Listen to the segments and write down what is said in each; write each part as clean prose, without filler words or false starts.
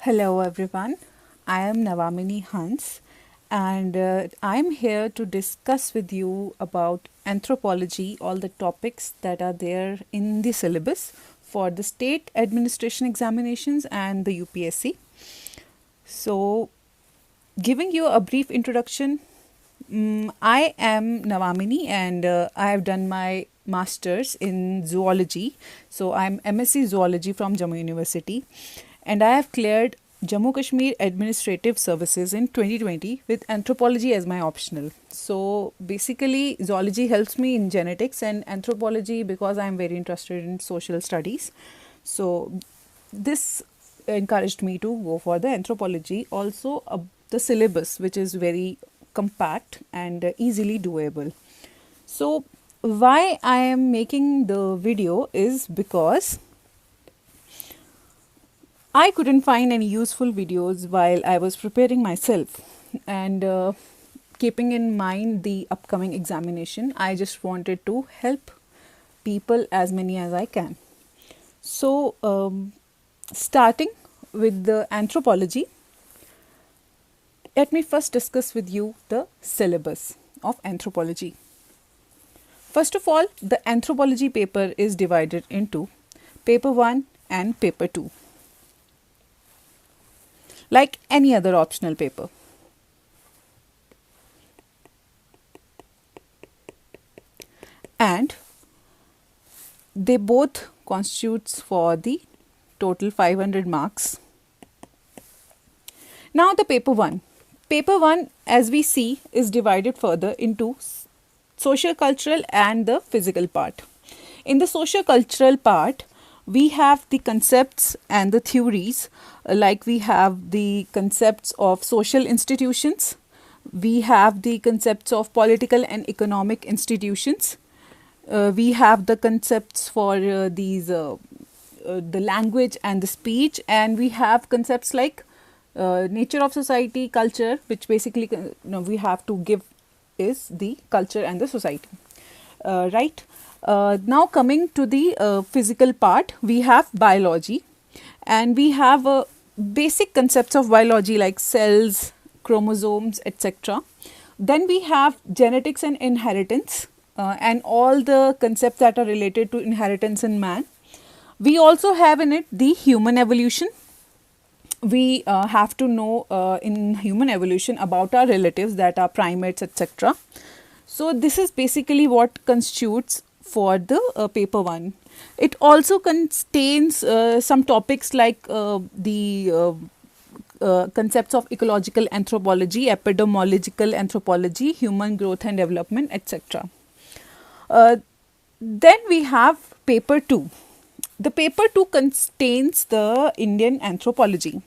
Hello everyone, I am Navamini Hans and I am here to discuss with you about anthropology, all the topics that are there in the syllabus for the state administration examinations and the UPSC. So, giving you a brief introduction, I am Navamini and I have done my master's in zoology. So, I'm MSc Zoology from Jammu University and I have cleared Jammu Kashmir Administrative Services in 2020 with anthropology as my optional. So, basically, zoology helps me in genetics and anthropology because I'm very interested in social studies. So, this encouraged me to go for the anthropology. Also, the syllabus, which is very compact and easily doable. So, why I am making the video is because I couldn't find any useful videos while I was preparing myself, and keeping in mind the upcoming examination, I just wanted to help people as many as I can. So, starting with the anthropology, let me first discuss with you the syllabus of anthropology. First of all, the anthropology paper is divided into paper 1 and paper 2, like any other optional paper. And they both constitutes for the total 500 marks. Now the paper 1. Paper 1, as we see, is divided further into social cultural and the physical part. In the social cultural part, we have the concepts and the theories, like we have the concepts of social institutions, we have the concepts of political and economic institutions, we have the concepts for the language and the speech, and we have concepts like nature of society, culture, which basically we have to give is the culture and the society. Right. Now coming to the physical part, we have biology, and we have basic concepts of biology like cells, chromosomes, etc. Then we have genetics and inheritance, and all the concepts that are related to inheritance in man. We also have in it the human evolution. We have to know in human evolution about our relatives, that are primates, etc. So this is basically what constitutes for the paper 1. It also contains some topics like the concepts of ecological anthropology, epidemiological anthropology, human growth and development, etc. Then we have paper 2. The paper 2 contains the Indian anthropology,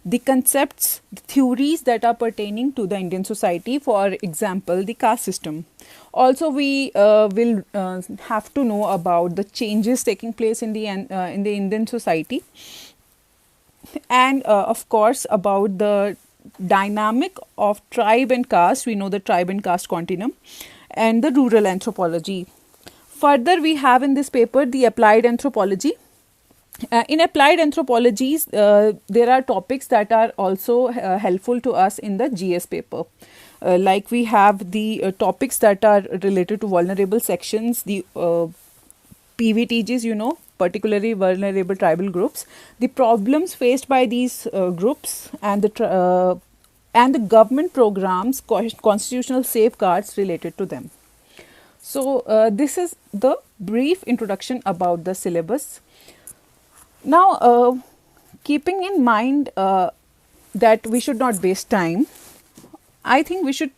the concepts, the theories that are pertaining to the Indian society, for example, the caste system. Also, we will have to know about the changes taking place in the Indian society, and of course about the dynamic of tribe and caste. We know the tribe and caste continuum, and the rural anthropology. Further, we have in this paper the applied anthropology. In applied anthropologies, there are topics that are also helpful to us in the GS paper. Like we have the topics that are related to vulnerable sections, the PVTGs, particularly vulnerable tribal groups, the problems faced by these groups, and the government programs, constitutional safeguards related to them. So this is the brief introduction about the syllabus. Now, keeping in mind that we should not waste time, I think we should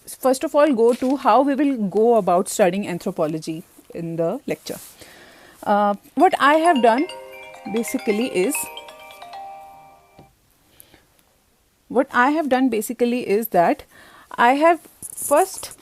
first of all go to how we will go about studying anthropology in the lecture. What I have done basically is that I have first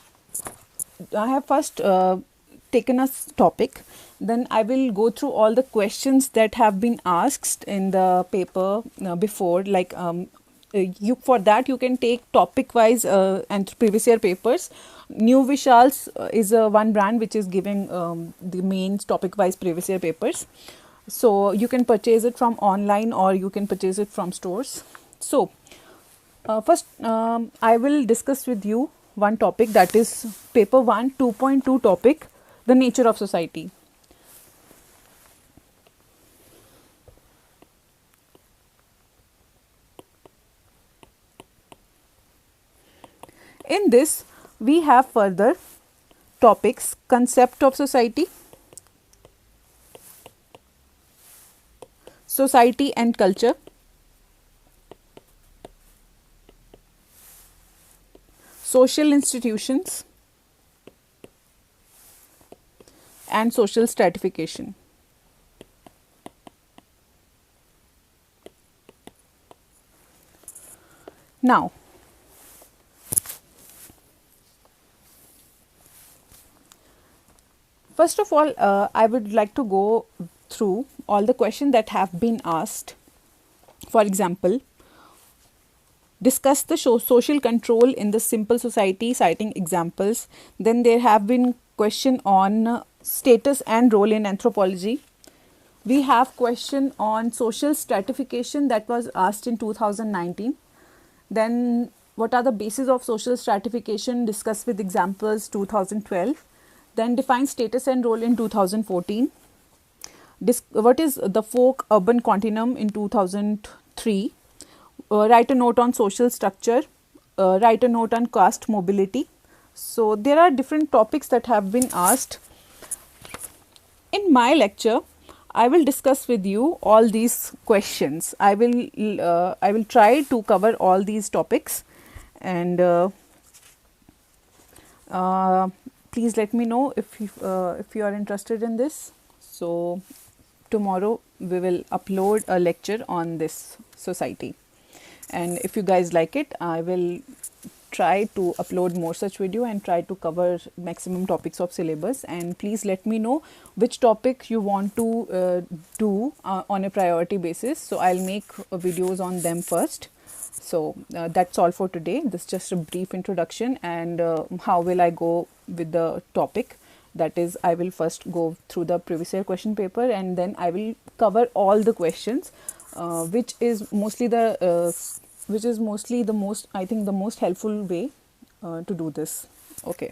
taken a topic, then I will go through all the questions that have been asked in the paper before. Like for that you can take topic wise and previous year papers. New Vishals is one brand which is giving the main topic wise previous year papers. So you can purchase it from online or you can purchase it from stores. So first, I will discuss with you one topic, that is paper 1 2.2 topic, the nature of society. In this, we have further topics: concept of society, society and culture, social institutions, and social stratification. Now, first of all, I would like to go through all the questions that have been asked. For example, discuss the social control in the simple society, citing examples. Then there have been question on status and role in anthropology. We have question on social stratification that was asked in 2019. Then what are the bases of social stratification, discussed with examples, 2012. Then define status and role in 2014. What is the folk urban continuum in 2003. Write a note on social structure, write a note on caste mobility. So there are different topics that have been asked. In my lecture, I will discuss with you all these questions. I will try to cover all these topics, and please let me know if you are interested in this. So tomorrow we will upload a lecture on this society, and if you guys like it, I will try to upload more such video and try to cover maximum topics of syllabus. And please let me know which topic you want to do on a priority basis, so I'll make videos on them first. So that's all for today. This is just a brief introduction. And how will I go with the topic? That is, I will first go through the previous year question paper, and then I will cover all the questions, which is mostly the most, I think, the most helpful way to do this. Okay.